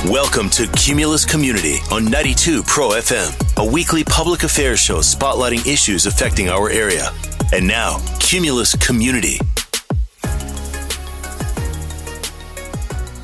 Welcome to Cumulus Community on 92 Pro FM, a weekly public affairs show spotlighting issues affecting our area. And now, Cumulus Community.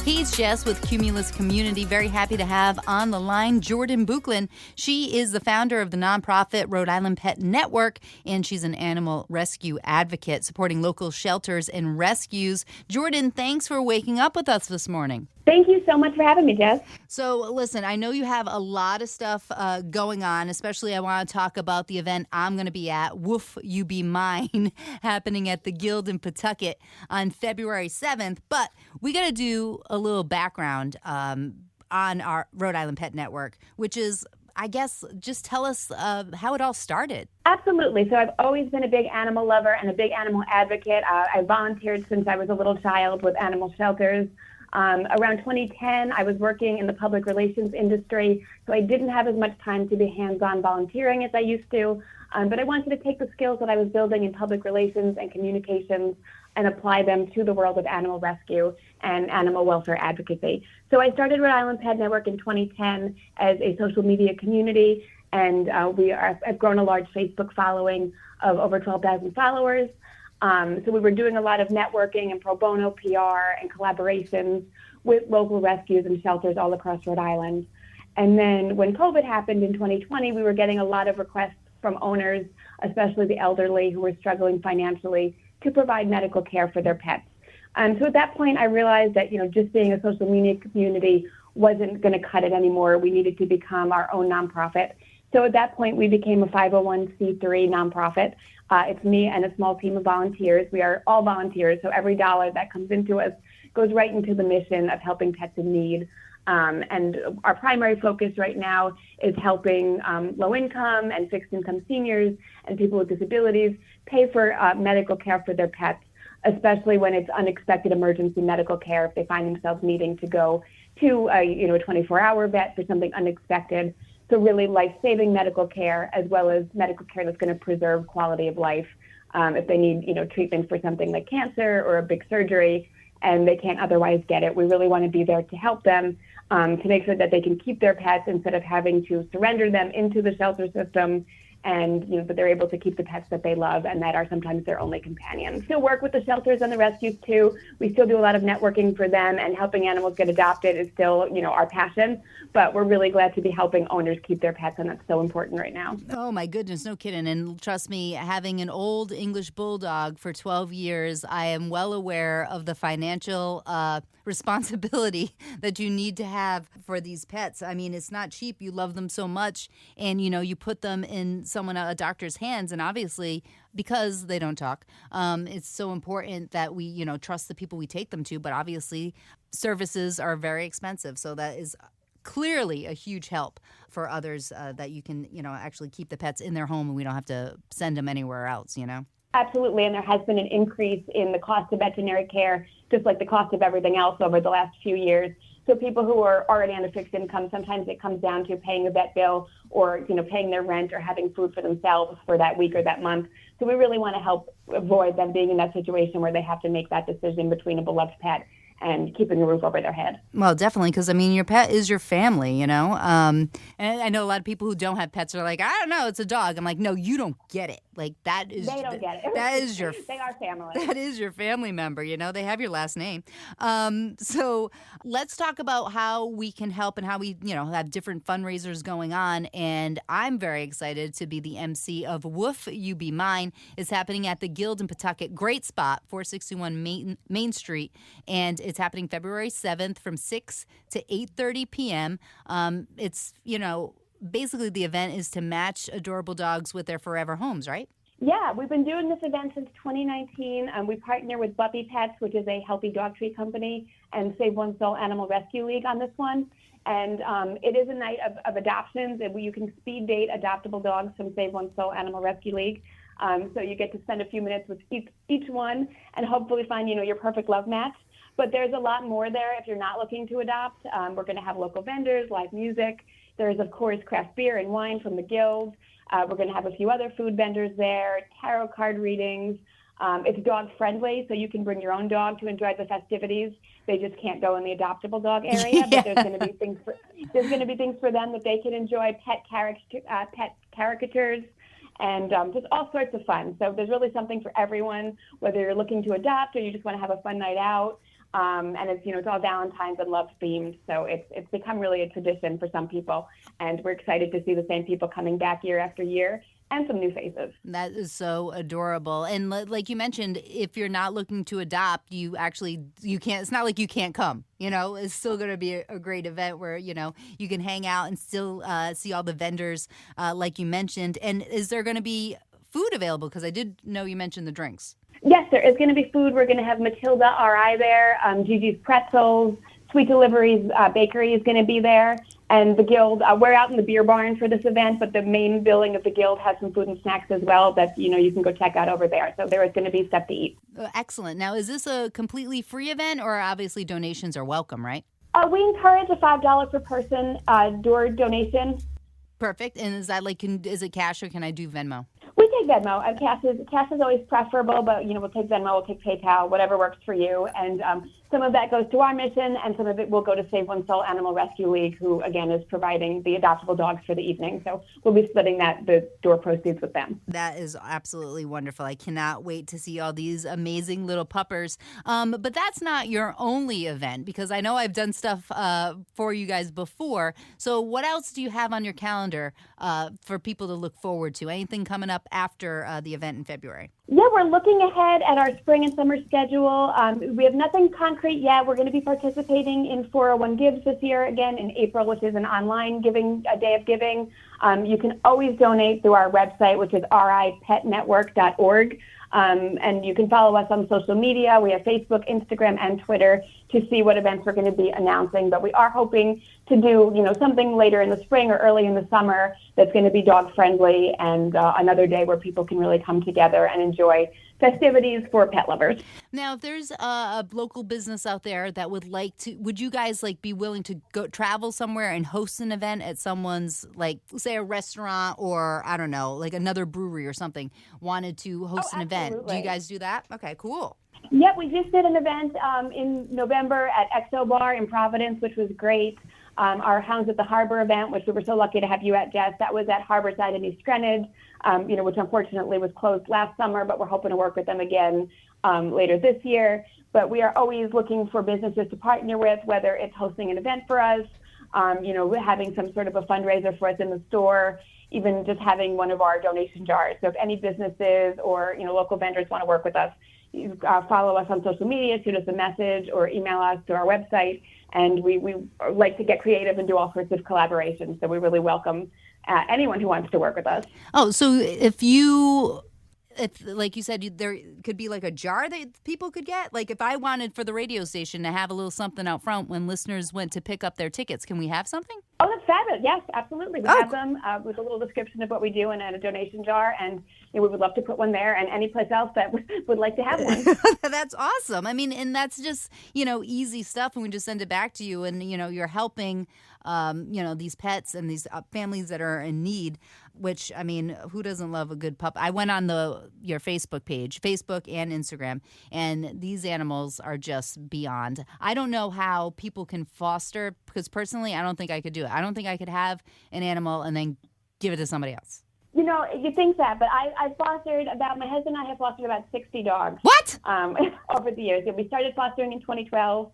He's Jess with Cumulus Community. Very happy to have on the line Jordan Bouclin. She is the founder of the nonprofit Rhode Island Pet Network, and she's an animal rescue advocate supporting local shelters and rescues. Jordan, thanks for waking up with us this morning. Thank you so much for having me, Jess. So, listen, I know you have a lot of stuff going on, especially I want to talk about the event I'm going to be at, Woof You Be Mine, happening at the Guild in Pawtucket on February 7th. But we got to do a little background on our Rhode Island Pet Network, which is, I guess, just tell us how it all started. Absolutely. So I've always been a big animal lover and a big animal advocate. I volunteered since I was a little child with animal shelters. Around 2010, I was working in the public relations industry, so I didn't have as much time to be hands-on volunteering as I used to, but I wanted to take the skills that I was building in public relations and communications and apply them to the world of animal rescue and animal welfare advocacy. So I started Rhode Island Pet Network in 2010 as a social media community, and I've grown a large Facebook following of over 12,000 followers. So we were doing a lot of networking and pro bono PR and collaborations with local rescues and shelters all across Rhode Island. And then when COVID happened in 2020, we were getting a lot of requests from owners, especially the elderly who were struggling financially, to provide medical care for their pets. So at that point, I realized that, just being a social media community wasn't going to cut it anymore. We needed to become our own nonprofit. So at that point, we became a 501c3 nonprofit. It's me and a small team of volunteers. We are all volunteers, so every dollar that comes into us goes right into the mission of helping pets in need. And our primary focus right now is helping low-income and fixed-income seniors and people with disabilities pay for medical care for their pets, especially when it's unexpected emergency medical care, if they find themselves needing to go to a 24-hour vet for something unexpected. So really life-saving medical care, as well as medical care that's going to preserve quality of life. If they need, treatment for something like cancer or a big surgery and they can't otherwise get it, we really want to be there to help them to make sure that they can keep their pets instead of having to surrender them into the shelter system, and that they're able to keep the pets that they love and that are sometimes their only companions. Still work with the shelters and the rescues too. We still do a lot of networking for them, and helping animals get adopted is still, our passion. But we're really glad to be helping owners keep their pets, and that's so important right now. Oh my goodness, no kidding. And trust me, having an old English bulldog for 12 years, I am well aware of the financial responsibility that you need to have for these pets. I mean, it's not cheap. You love them so much, and you put them in a doctor's hands, and obviously because they don't talk, it's so important that we trust the people we take them to. But obviously services are very expensive, so that is clearly a huge help for others, that you can actually keep the pets in their home and we don't have to send them anywhere else. Absolutely, and there has been an increase in the cost of veterinary care, just like the cost of everything else over the last few years. So people who are already on a fixed income, sometimes it comes down to paying a vet bill or, paying their rent or having food for themselves for that week or that month. So we really want to help avoid them being in that situation where they have to make that decision between a beloved pet and keeping a roof over their head. Well, definitely, because, your pet is your family, And I know a lot of people who don't have pets are like, I don't know, it's a dog. I'm like, no, you don't get it. Like, that is... They don't get it. That is your... They are family. That is your family member, They have your last name. So let's talk about how we can help and how we, have different fundraisers going on. And I'm very excited to be the MC of Woof You Be Mine. It's happening at the Guild in Pawtucket. Great spot, 461 Main Street. And it's happening February 7th from 6 to 8:30 p.m. It's, basically the event is to match adorable dogs with their forever homes, right? Yeah, we've been doing this event since 2019. We partner with Puppy Pets, which is a healthy dog treat company, and Save One Soul Animal Rescue League on this one. And it is a night of adoptions, and you can speed date adoptable dogs from Save One Soul Animal Rescue League. So you get to spend a few minutes with each one and hopefully find, your perfect love match. But there's a lot more there if you're not looking to adopt. We're going to have local vendors, live music. There's, of course, craft beer and wine from the Guild. We're going to have a few other food vendors there, tarot card readings, It's dog friendly, so you can bring your own dog to enjoy the festivities. They just can't go in the adoptable dog area, but there's going to be things for them that they can enjoy, pet caricatures, and just all sorts of fun. So there's really something for everyone, whether you're looking to adopt or you just want to have a fun night out. And it's all Valentine's and love themed. So it's become really a tradition for some people. And we're excited to see the same people coming back year after year and some new faces. That is so adorable. And like you mentioned, if you're not looking to adopt, you can't, it's not like you can't come, it's still going to be a great event where, you can hang out and still see all the vendors like you mentioned. And is there going to be food available? Because I did know you mentioned the drinks. Yes, there is going to be food. We're going to have Matilda RI there, Gigi's Pretzels, Sweet Deliveries Bakery is going to be there, and the Guild. We're out in the beer barn for this event, but the main building of the Guild has some food and snacks as well that, you can go check out over there. So there is going to be stuff to eat. Excellent. Now, is this a completely free event, or obviously donations are welcome, right? We encourage a $5 per person door donation. Perfect. And is that is it cash or can I do Venmo? We take Venmo. Cash is always preferable, but we'll take Venmo, we'll take PayPal, whatever works for you. And some of that goes to our mission, and some of it will go to Save One Soul Animal Rescue League, who again is providing the adoptable dogs for the evening. So we'll be splitting the door proceeds with them. That is absolutely wonderful. I cannot wait to see all these amazing little puppers. But that's not your only event, because I know I've done stuff for you guys before. So what else do you have on your calendar for people to look forward to? Anything coming up after the event in February? Yeah, we're looking ahead at our spring and summer schedule. We have nothing concrete yet. We're going to be participating in 401 Gives this year again in April, which is an online a day of giving. You can always donate through our website, which is ripetnetwork.org. And you can follow us on social media. We have Facebook, Instagram, and Twitter to see what events we're going to be announcing. But we are hoping to do, something later in the spring or early in the summer that's going to be dog friendly, and another day where people can really come together and enjoy festivities for pet lovers. Now, if there's a local business out there that would you guys be willing to go travel somewhere and host an event at someone's, say a restaurant or I don't know, another brewery or something wanted to host an event? Do you guys do that? Okay, cool. Yep, we just did an event in November at Exo Bar in Providence, which was great. Our Hounds at the Harbor event, which we were so lucky to have you at, Jess, that was at Harborside in East Greenwich, which unfortunately was closed last summer, but we're hoping to work with them again later this year. But we are always looking for businesses to partner with, whether it's hosting an event for us, having some sort of a fundraiser for us in the store, even just having one of our donation jars. So if any businesses or, local vendors want to work with us, you follow us on social media, shoot us a message, or email us to our website. And we like to get creative and do all sorts of collaborations. So we really welcome anyone who wants to work with us. Oh, so if like you said, there could be a jar that people could get? If I wanted for the radio station to have a little something out front when listeners went to pick up their tickets, can we have something? Oh, that's fabulous. Yes, absolutely. We have them with a little description of what we do and a donation jar. And we would love to put one there and any place else that would like to have one. That's awesome. I mean, and that's just, easy stuff. And we just send it back to you. And, you're helping, these pets and these families that are in need, which, I mean, who doesn't love a good pup? I went on your Facebook page, Facebook and Instagram, and these animals are just beyond. I don't know how people can foster, because personally, I don't think I could do it. I don't think I could have an animal and then give it to somebody else. You think that, but my husband and I have fostered about 60 dogs. What? Over the years. We started fostering in 2012.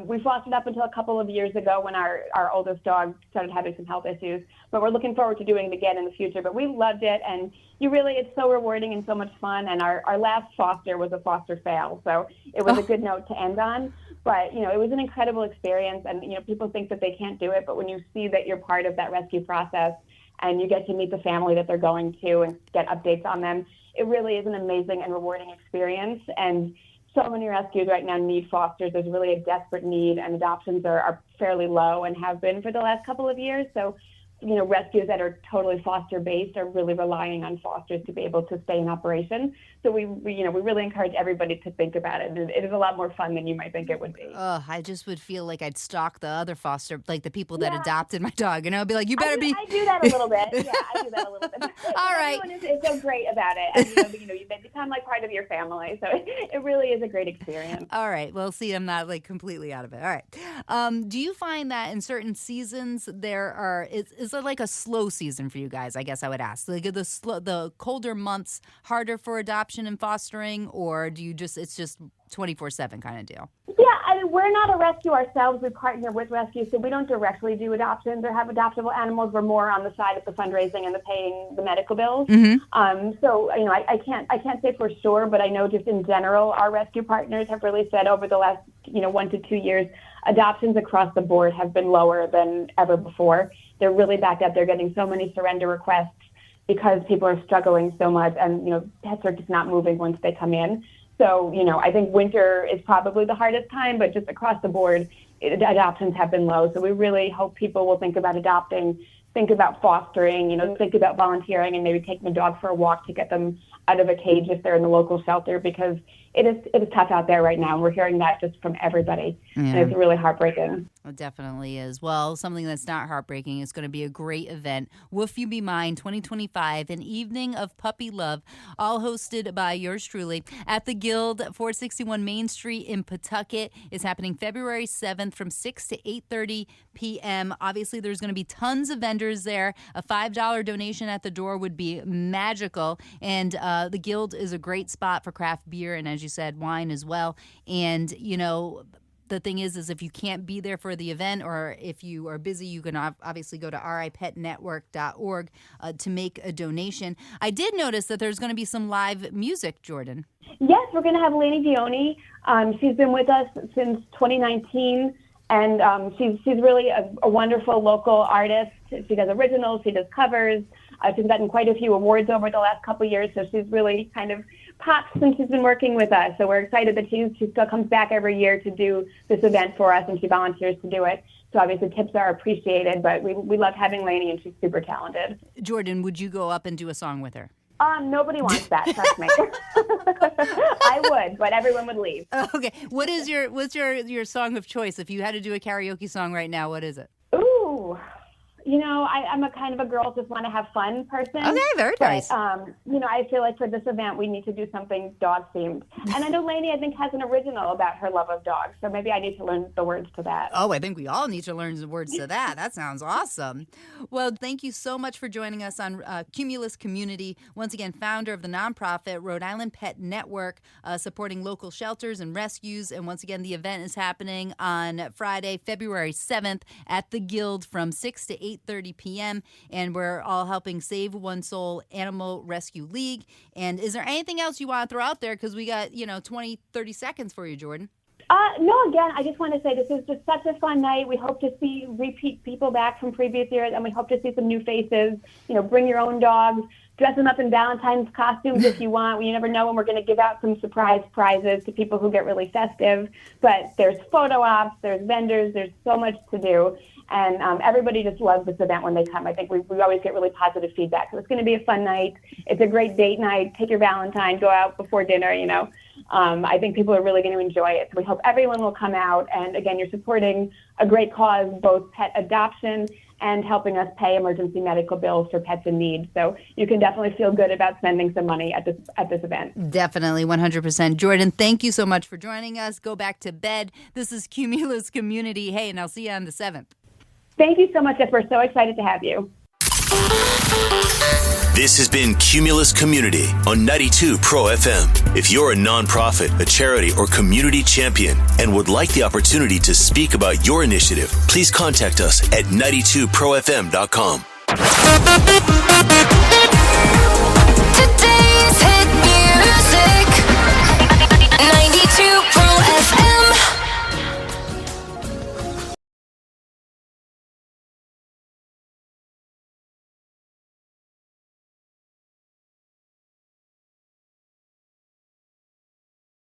We fostered up until a couple of years ago when our oldest dog started having some health issues. But we're looking forward to doing it again in the future. But we loved it, and it's so rewarding and so much fun. And our last foster was a foster fail, so it was a good note to end on. But, it was an incredible experience, and, people think that they can't do it, but when you see that you're part of that rescue process, and you get to meet the family that they're going to and get updates on them, it really is an amazing and rewarding experience. And so many rescues right now need fosters. There's really a desperate need, and adoptions are fairly low and have been for the last couple of years. So rescues that are totally foster-based are really relying on fosters to be able to stay in operation. So we really encourage everybody to think about it. It is a lot more fun than you might think it would be. I just would feel like I'd stalk the other foster, like the people that adopted my dog, I'd be like, you better be. I do that a little bit. Yeah, I do that a little bit. All right. Everyone is so great about it. And, you become like part of your family. So it really is a great experience. All right. Well, see, I'm not like completely out of it. All right. Do you find that in certain seasons is there like a slow season for you guys? I guess I would ask. Like the colder months harder for adoption and fostering, or do you it's just 24/7 kind of deal? Yeah, we're not a rescue ourselves. We partner with rescues, so we don't directly do adoptions or have adoptable animals. We're more on the side of the fundraising and the paying the medical bills. Mm-hmm. So I can't say for sure, but I know just in general, our rescue partners have really said over the last 1 to 2 years, adoptions across the board have been lower than ever before. They're really backed up. They're getting so many surrender requests because people are struggling so much, and pets are just not moving once they come in. So, I think winter is probably the hardest time, but just across the board, adoptions have been low. So we really hope people will think about adopting, think about fostering, think about volunteering, and maybe taking a dog for a walk to get them out of a cage if they're in the local shelter, because it is tough out there right now. And we're hearing that just from everybody. Yeah. And it's really heartbreaking. It definitely is. Well, something that's not heartbreaking is going to be a great event. Woof You Be Mine 2025, an evening of puppy love, all hosted by yours truly at the Guild, 461 Main Street in Pawtucket. It's happening February 7th from 6 to 8:30 p.m. Obviously, there's going to be tons of vendors there. A $5 donation at the door would be magical. And the Guild is a great spot for craft beer and, as you said, wine as well. And, the thing is if you can't be there for the event, or if you are busy, you can obviously go to ripetnetwork.org to make a donation. I did notice that there's going to be some live music, Jordan. Yes, we're going to have Lainey Dione. She's been with us since 2019, and she's really a wonderful local artist. She does originals, she does covers. She's gotten quite a few awards over the last couple of years, so she's really kind of popped since she's been working with us. So we're excited that she still comes back every year to do this event for us, and she volunteers to do it. So obviously tips are appreciated, but we love having Lainey, and she's super talented. Jordan, would you go up and do a song with her? Nobody wants that, trust me. I would, but everyone would leave. Okay. What's your song of choice? If you had to do a karaoke song right now, what is it? Ooh. I'm a kind of a girl just want to have fun person. Okay, very nice. I feel like for this event we need to do something dog themed. And I know Lainey, I think, has an original about her love of dogs, so maybe I need to learn the words to that. Oh, I think we all need to learn the words to that. That sounds awesome. Well, thank you so much for joining us on Cumulus Community. Once again, founder of the nonprofit Rhode Island Pet Network, supporting local shelters and rescues. And once again, the event is happening on Friday, February 7th at the Guild from 6 to 8:30 p.m. And we're all helping Save One Soul Animal Rescue League. And is there anything else you want to throw out there? Because we got, 20, 30 seconds for you, Jordan. No, again, I just want to say this is just such a fun night. We hope to see repeat people back from previous years, and we hope to see some new faces. Bring your own dogs. Dress them up in Valentine's costumes if you want. You never know when we're going to give out some surprise prizes to people who get really festive. But there's photo ops, there's vendors, there's so much to do. And everybody just loves this event when they come. I think we always get really positive feedback. So it's going to be a fun night. It's a great date night. Take your Valentine, go out before dinner, I think people are really going to enjoy it. So we hope everyone will come out. And again, you're supporting a great cause, both pet adoption and helping us pay emergency medical bills for pets in need. So you can definitely feel good about spending some money at this event. Definitely, 100%. Jordan, thank you so much for joining us. Go back to bed. This is Cumulus Community. Hey, and I'll see you on the 7th. Thank you so much, Jess. We're so excited to have you. This has been Cumulus Community on 92 Pro FM. If you're a nonprofit, a charity, or community champion and would like the opportunity to speak about your initiative, please contact us at 92profm.com.